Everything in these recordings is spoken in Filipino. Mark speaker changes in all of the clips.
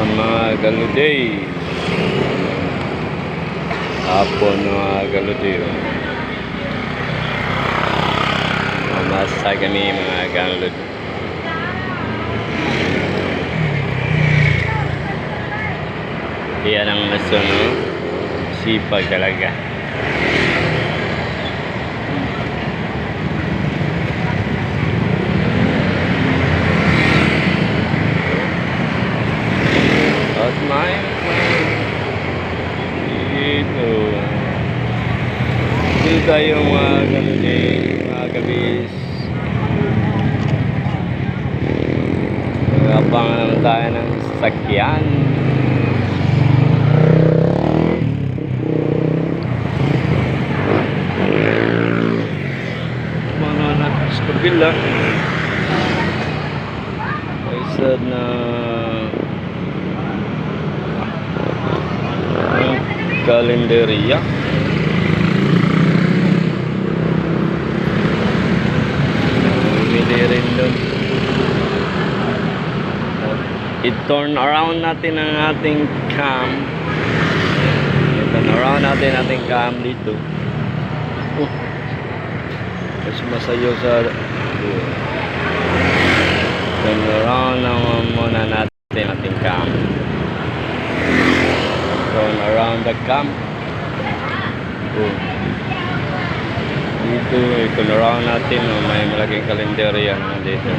Speaker 1: Hapon mga galuday. Hapon mga galuday. Mamasay kami mga galuday. Yan ang nasunod. Sipag talaga. At may dito tayo mga galuday, mga kabis. Abangan tayo ng sakyan. Mga nakaskabila isa na kalenderya. Bumili rin doon. I-turn around natin ang ating cam. I-turn around natin ating cam dito. Kasi masayo sa turn around naman muna natin ating cam. Turn around the cam. Dito, i-turn around natin. May malaking kalendarya naman dito.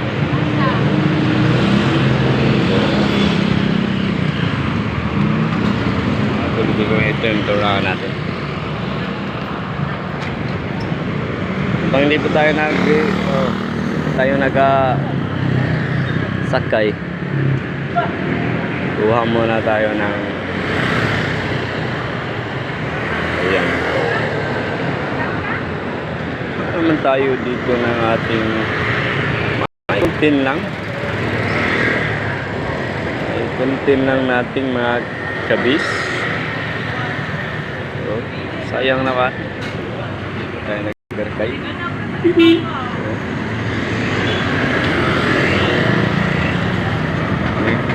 Speaker 1: Dito ko i-turn around natin. Habang hindi pa tayo sakay, kuha muna tayo ng ayan. Naman tayo dito ng ating content lang. Content lang nating mga kabis. So, sayang na ba? Tayo nagberkay.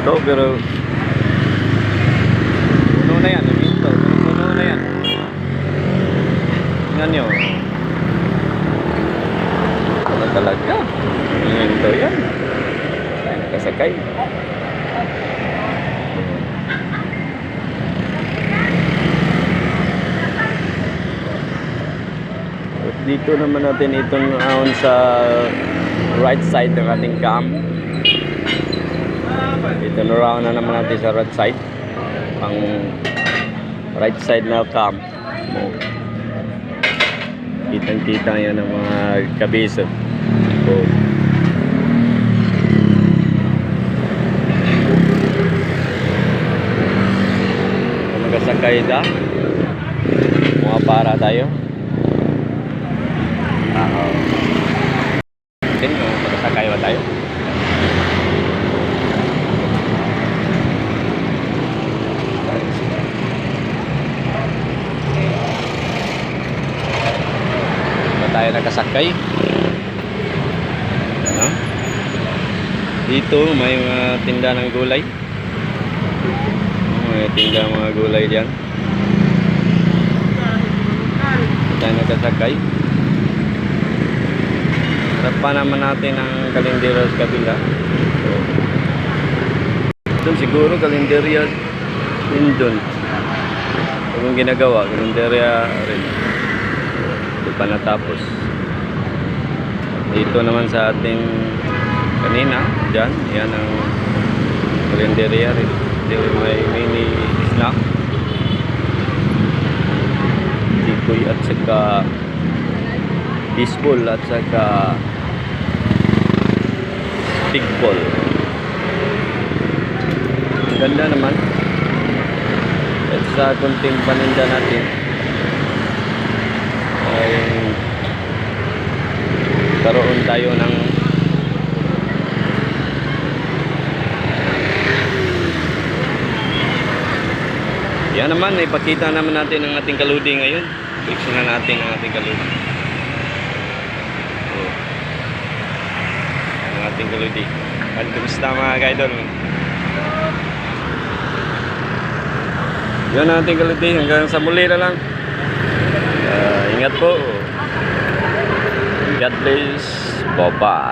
Speaker 1: Ito pero puno na yan. Ito puno na yan. Tingnan nyo. Wala talaga. Ito yan. Tayo nakasakay. Dito naman natin itong sa right side ng ating cam. Dito around na naman natin sa right side. Ang right side na cam. Kitang-kita yan ng mga kabiso. So, magkasakay da. Mga para tayo. Magkasakay ba tayo? Ba tayo nakasakay? Ano? Dito may mga tinda ng gulay. May tinda ng mga gulay diyan. Ba tayo nakasakay? Pa naman natin ang kalendarya sa kabila. So, doon siguro kalendarya din doon. Kung ginagawa, kalendarya rin. Ito pa natapos. Dito naman sa ating kanina, dyan, yan ang kalendarya rin. Dito may mini snack. Tikoy at saka baseball at saka stickball. Ganda naman. At sa kunting paninda natin ay karoon tayo ng yan naman, ipakita naman natin ang ating kaludi ngayon. Fixin na natin ang ating kaludi. Ang ating kaludi. Kumusta mga kaidol? Yun ang ating kaliti. Hanggang sa muli na lang. Ingat po. God bless. Bye-bye.